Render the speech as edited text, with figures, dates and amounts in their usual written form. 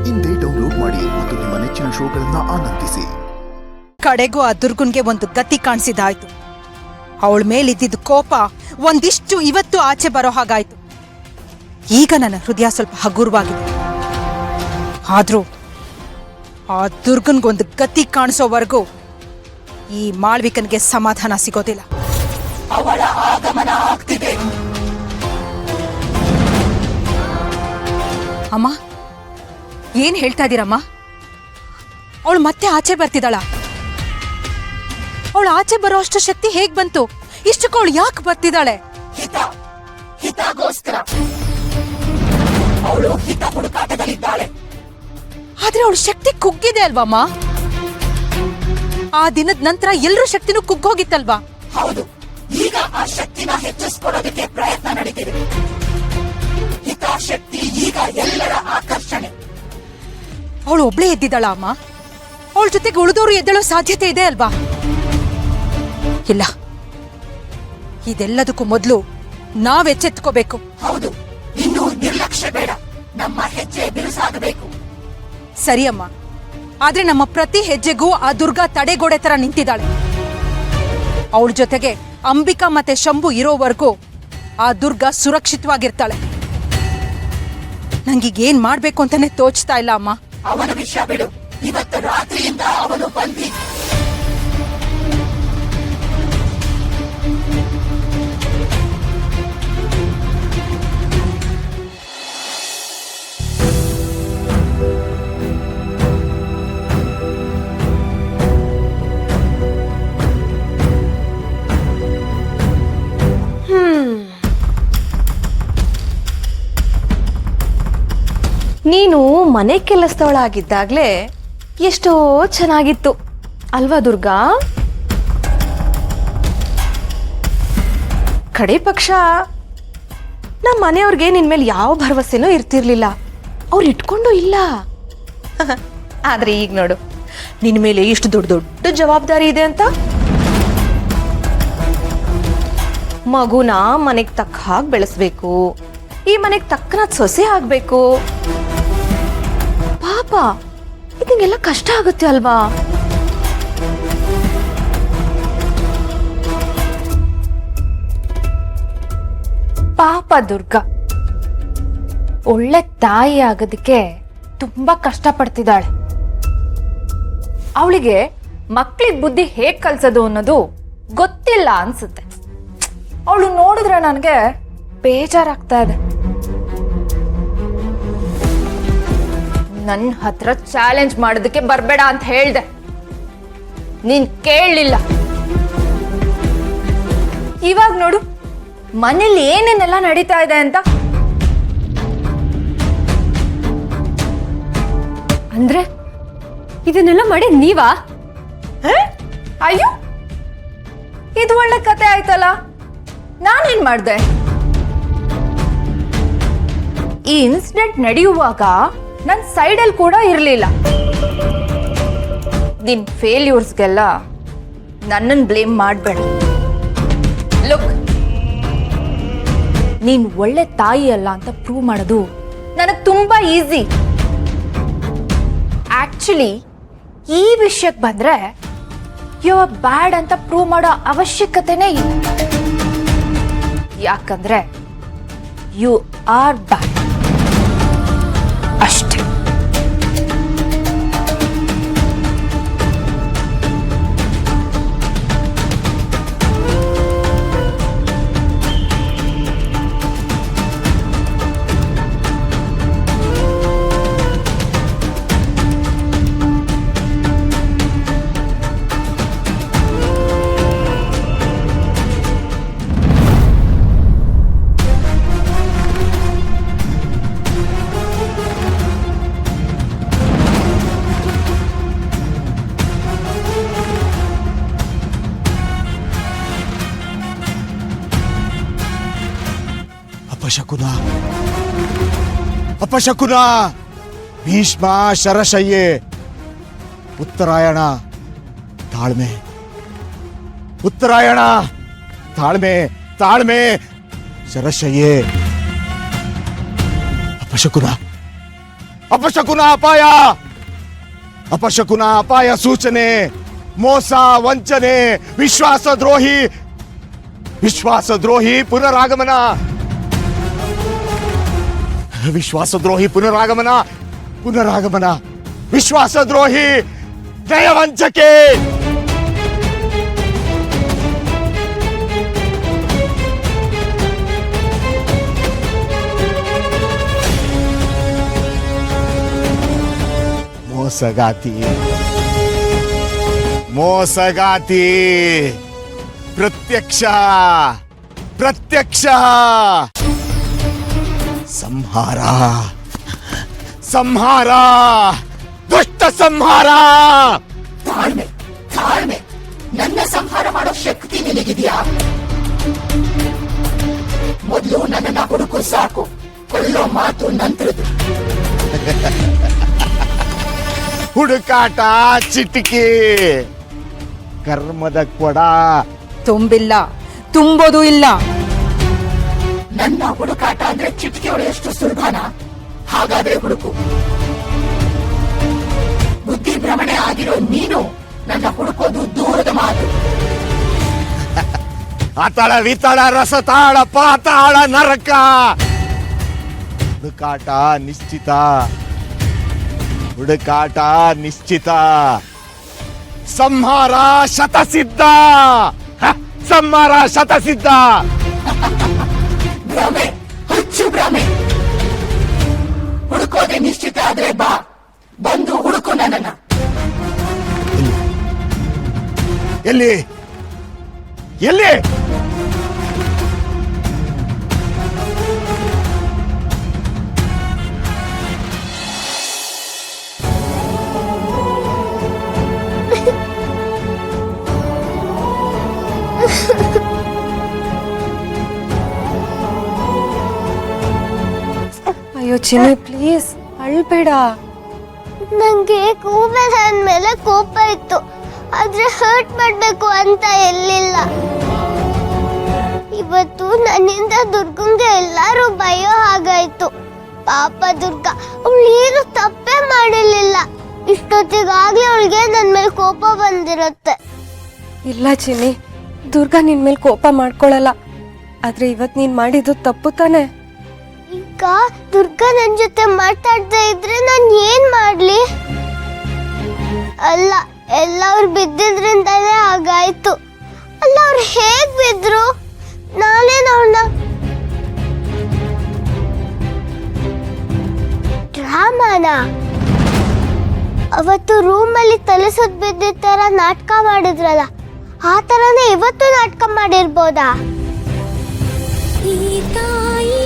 ಇಂದೇ ಡೌನ್ಲೋಡ್ ಮಾಡಿ ಮತ್ತು ನಿಮ್ಮ ನೆಚ್ಚಿನ ಶೋಗಳನ್ನ ಆನಂದಿಸಿ. ಕಡೆಗೂ ಆ ದುರ್ಗುನ್ಗೆ ಒಂದು ಗತಿ ಕಾಣಿಸಿದಾಯ್ತು. ಅವಳ ಮೇಲಿದ್ದಿದ್ದ ಕೋಪ ಒಂದಿಷ್ಟು ಇವತ್ತು ಆಚೆ ಬರೋ ಹಾಗಾಯ್ತು. ಈಗ ನನ್ನ ಹೃದಯ ಸ್ವಲ್ಪ ಹಗುರವಾಗಿದೆ. ಆದ್ರೂ ಆ ದುರ್ಗನ್ಗೊಂದು ಗತಿ ಕಾಣಿಸೋವರೆಗೂ ಈ ಮಾಳ್ವಿಕನ್ಗೆ ಸಮಾಧಾನ ಸಿಗೋದಿಲ್ಲ. ಅವಳ ಆಗಮನ ಆಗ್ತಿದೆ. ಅಮ್ಮ, ಏನ್ ಹೇಳ್ತಾ ಇದ್ದೀರಮ್ಮ? ಅವಳು ಮತ್ತೆ ಆಚೆ ಬರ್ತಿದ್ದಾಳ? ಅವಳು ಆಚೆ ಬರೋ ಅಷ್ಟು ಶಕ್ತಿ ಹೇಗ್ ಬಂತು? ಇಷ್ಟಕ್ಕೆ ಅವಳು ಯಾಕೆ ಬರ್ತಿದ್ದಾಳೆ? ಹಿತಗೋಸ್ಕರ ಅವಳು ಹಿತ ಹುಡುಕಾಟದಲ್ಲಿದ್ದಾಳೆ. ಆದ್ರೆ ಅವಳ ಶಕ್ತಿ ಕುಗ್ಗಿದೆ ಅಲ್ವಮ್ಮ? ಆ ದಿನದ ನಂತರ ಎಲ್ಲರ ಶಕ್ತಿನೂ ಕುಗ್ಗೋಗಿತ್ತಲ್ವಾ? ಹೌದು, ಈಗ ಆ ಶಕ್ತಿನ ಹೆಚ್ಚಿಸ್ಕೊಳ್ಳೋದಕ್ಕೆ ಪ್ರಯತ್ನ ನಡೀತಿದೆ. ಹಿತಾಶಕ್ತಿ ಈಗ ಎಲ್ಲರ ಆಕರ್ಷಣೆ. ಅವಳು ಒಬ್ಳೇ ಎದ್ದಿದ್ದಾಳ ಅಮ್ಮ? ಅವಳ ಜೊತೆಗೆ ಉಳಿದವರು ಎದ್ದೇಳೋ ಸಾಧ್ಯತೆ ಇದೆ ಅಲ್ವಾ? ಇಲ್ಲ, ಇದೆಲ್ಲದಕ್ಕೂ ಮೊದಲು ನಾವ್ ಎಚ್ಚೆತ್ಕೋಬೇಕು. ಹೌದು, ಇನ್ನೂ ನಿರ್ಲಕ್ಷ್ಯ ಬೇಡ. ನಮ್ಮ ಹೆಜ್ಜೆ ಬಿರುಸಾಗಬೇಕು. ಸರಿ ಅಮ್ಮ, ಆದ್ರೆ ನಮ್ಮ ಪ್ರತಿ ಹೆಜ್ಜೆಗೂ ಆ ದುರ್ಗಾ ತಡೆಗೋಡೆ ತರ ನಿಂತಿದ್ದಾಳೆ. ಅವಳ ಜೊತೆಗೆ ಅಂಬಿಕಾ ಮತ್ತೆ ಶಂಭು ಇರೋವರೆಗೂ ಆ ದುರ್ಗಾ ಸುರಕ್ಷಿತವಾಗಿರ್ತಾಳೆ. ನಂಗೀಗ ಏನ್ ಮಾಡ್ಬೇಕು ಅಂತಾನೆ ತೋಚ್ತಾ ಇಲ್ಲ ಅಮ್ಮ. ಅವನ ವಿಷಯ ಬಿಡು. ಇವತ್ತು ರಾತ್ರಿಯಿಂದ ಅವನು ಬಂದಿ. ನೀನು ಮನೆ ಕೆಲಸದವಳಾಗಿದ್ದಾಗ್ಲೇ ಎಷ್ಟೋ ಚೆನ್ನಾಗಿತ್ತು ಅಲ್ವಾ ದುರ್ಗಾ? ಕಡೆ ಪಕ್ಷ ನಮ್ಮ ಮನೆಯವ್ರಿಗೆ ನಿನ್ ಮೇಲೆ ಯಾವ ಭರವಸೆನೂ ಇರ್ತಿರ್ಲಿಲ್ಲ. ಅವ್ರು ಇಟ್ಕೊಂಡು ಇಲ್ಲ. ಆದ್ರೆ ಈಗ ನೋಡು, ನಿನ್ ಮೇಲೆ ಎಷ್ಟು ದೊಡ್ಡ ದೊಡ್ಡ ಜವಾಬ್ದಾರಿ ಇದೆ ಅಂತ. ಮಗುನ ಮನೆಗ್ ತಕ್ಕ ಹಾಗೆ ಬೆಳೆಸ್ಬೇಕು, ಈ ಮನೆಗ್ ತಕ್ಕನಾದ ಸೊಸೆ ಆಗ್ಬೇಕು. ಪಾಪ, ಇದಕ್ಕೆಲ್ಲ ಕಷ್ಟ ಆಗುತ್ತೆ ಅಲ್ವಾ? ಪಾಪ ದುರ್ಗಾ ಒಳ್ಳೆ ತಾಯಿ ಆಗೋದಕ್ಕೆ ತುಂಬಾ ಕಷ್ಟ ಪಡ್ತಿದ್ದಾಳೆ. ಅವಳಿಗೆ ಮಕ್ಳಿಗೆ ಬುದ್ಧಿ ಹೇಗ್ ಕಲ್ಸೋದು ಅನ್ನೋದು ಗೊತ್ತಿಲ್ಲ ಅನ್ಸುತ್ತೆ. ಅವಳು ನೋಡಿದ್ರೆ ನನಗೆ ಬೇಜಾರಾಗ್ತಾ ಇದೆ. ನನ್ನ ಹತ್ರ ಚಾಲೆಂಜ್ ಮಾಡೋದಕ್ಕೆ ಬರ್ಬೇಡ ಅಂತ ಹೇಳ್ದೆ, ನೀನ್ ಕೇಳಲಿಲ್ಲ. ಇವಾಗ ನೋಡು ಮನೇಲಿ ಏನೇನೆಲ್ಲ ನಡೀತಾ ಇದೆ ಅಂತ. ಅಂದ್ರೆ ಇದನ್ನೆಲ್ಲ ಮಾಡಿ ನೀವಾ? ಅಯ್ಯೋ, ಇದು ಒಳ್ಳೆ ಕತೆ ಆಯ್ತಲ್ಲ. ನಾನೇನ್ ಮಾಡ್ದೆ? ಈ ಇನ್ಸಿಡೆಂಟ್ ನಡೆಯುವಾಗ ನನ್ನ ಸೈಡಲ್ಲಿ ಕೂಡ ಇರಲಿಲ್ಲ. ನಿನ್ ಫೇಲ್ಯೂರ್ಸ್ಗೆಲ್ಲ ನನ್ನನ್ನು ಬ್ಲೇಮ್ ಮಾಡಬೇಡ. ಲುಕ್, ನೀನ್ ಒಳ್ಳೆ ತಾಯಿ ಅಲ್ಲ ಅಂತ ಪ್ರೂವ್ ಮಾಡೋದು ನನಗೆ ತುಂಬಾ ಈಸಿ. ಆಕ್ಚುಲಿ ಈ ವಿಷಯಕ್ಕೆ ಬಂದ್ರೆ ಯು ಆರ್ ಬ್ಯಾಡ್ ಅಂತ ಪ್ರೂವ್ ಮಾಡೋ ಅವಶ್ಯಕತೆನೇ ಇಲ್ಲ. ಯಾಕಂದ್ರೆ ಯು ಆರ್ ಬ್ಯಾಡ್ ಅಷ್ಟೇ. ಅಪಶಕುನ, ಭೀಷ್ಮ ಶರಶಯ್ಯೆ, ಉತ್ತರಾಯಣ ತಾಳ್ಮೆ, ಉತ್ತರಾಯಣ ತಾಳ್ಮೆ ತಾಳ್ಮೆ, ಶರಶಯ್ಯೆ. ಅಪಶಕುನ, ಅಪಶಕುನ ಅಪಾಯ, ಅಪಶಕುನ ಅಪಾಯ ಸೂಚನೆ, ಮೋಸ ವಂಚನೆ, ವಿಶ್ವಾಸದ್ರೋಹಿ, ವಿಶ್ವಾಸದ್ರೋಹಿ ಪುನರಾಗಮನ, ವಿಶ್ವಾಸದ್ರೋಹಿ ಪುನರಾಗಮನ, ಪುನರಾಗಮನ, ವಿಶ್ವಾಸದ್ರೋಹಿ ನಯವಂಚಕೆ. ಮೋಸಗಾತಿ, ಮೋಸಗಾತಿ, ಪ್ರತ್ಯಕ್ಷ, ಪ್ರತ್ಯಕ್ಷ, ಸಂಹಾರ, ಸಂಹಾರ, ದುಷ್ಟ ಸಂಹಾರ. ತಾಳ್ಮೆ, ತಾಳ್ಮೆ. ನನ್ನ ಸಂಹಾರ ಮಾಡೋ ಶಕ್ತಿ ನಿನಗಿದೆಯಾ? ಮೊದಲು ನನ್ನನ್ನ ಹುಡುಕು ಸಾಕು. ಕೊಳ್ಳೋ ಮಾತು ನಂತರದ್ದು. ಹುಡುಕಾಟ ಚಿಟಿಕಿ, ಕರ್ಮದ ಕೊಡ. ತುಂಬಿಲ್ಲ, ತುಂಬೋದು ಇಲ್ಲ. ನನ್ನ ಹುಡುಕಾಟ ಅಂದ್ರೆ ಚಿಟಿಕೆ ಹೊಡೆಯಷ್ಟು ಸುಲಭನಾ? ಹಾಗಾದ್ರೆ ಹುಡುಕು. ಬುದ್ಧಿ ಭ್ರಮಣೆ ಆಗಿರೋ ನೀನು ನನ್ನ ಹುಡುಕೋದು ದೂರದ ಮಾತು. ಅತಳ ವಿತಳ ರಸತಾಳ ಪಾತಾಳ ನರಕ. ಹುಡುಕಾಟ ನಿಶ್ಚಿತ, ಹುಡುಕಾಟ ನಿಶ್ಚಿತ, ಸಂಹಾರ ಶತಸಿದ್ಧ, ಸಂಹಾರ ಶತಸಿದ್ಧ. ಭ್ರಮೆ, ಹುಚ್ಚು ಭ್ರಮೆ. ಹುಡುಕೋದೆ ನಿಶ್ಚಿತ ಆದ್ರೆ ಬಾ, ಬಂದು ಹುಡುಕು ನನ್ನನ್ನ. ಎಲ್ಲಿ ಎಲ್ಲಿ? ಅಯ್ಯೋ ಚಿನ್ನಿ ಪ್ಲೀಸ್ ಅಳ್ಬೇಡ. ನಂಗೆ ಕೂಬೆ ಮೇಲೆ ಕೋಪ ಇತ್ತು, ಆದ್ರೆ ಹರ್ಟ್ ಮಾಡ್ಬೇಕು ಅಂತ ಎಲ್ಲಿಲ್ಲ. ಇವತ್ತು ನನ್ನಿಂದ ದುರ್ಗಂಗೆ ಎಲ್ಲಾರು ಭಯೋ ಹಾಗಾಯ್ತು. ಪಾಪ ದುರ್ಗಾ, ಅವಳು ಏನು ತಪ್ಪೇ ಮಾಡಿರ್ಲಿಲ್ಲ. ಇಷ್ಟೊತ್ತಿಗಾಗ್ಲೇ ಅವಳಿಗೆ ನನ್ ಮೇಲೆ ಕೋಪ ಬಂದಿರುತ್ತೆ. ಇಲ್ಲ ಚಿನ್ನಿ, ದುರ್ಗಾ ನಿನ್ ಮೇಲೆ ಕೋಪ ಮಾಡ್ಕೊಳಲ್ಲ. ಆದ್ರೆ ಇವತ್ ನೀನ್ ಮಾಡಿದ್ದು ತಪ್ಪು ತಾನೆ. ಈಗ ದುರ್ಗಾ ನನ್ ಜೊತೆ ಮಾತಾಡ್ತಾ ಇದ್ರೆ ನಾನ್ ಏನ್ ಮಾಡ್ಲಿ? ಅಲ್ಲ, ಎಲ್ಲ ಅವ್ರು ಬಿದ್ದಿದ್ರಿಂದಾನೇ ಹಾಗಾಯ್ತು. ಅಲ್ಲ, ಅವ್ರು ಹೇಗ್ ಬಿದ್ರು? ನಾನೇನು ಅವ್ರನ್ನ ಡ್ರಾಮಾನ ಅವತ್ತು ರೂಮಲ್ಲಿ ತಲೆ ಸುತ್ತ ಬಿದ್ದಿದ್ದ ತರ ನಾಟಕ ಮಾಡಿದ್ರಲ್ಲ, ಆ ತರನೇ ಇವತ್ತು ನಾಟಕ ಮಾಡಿರ್ಬೋದಾ? ಈ ತಾಯಿ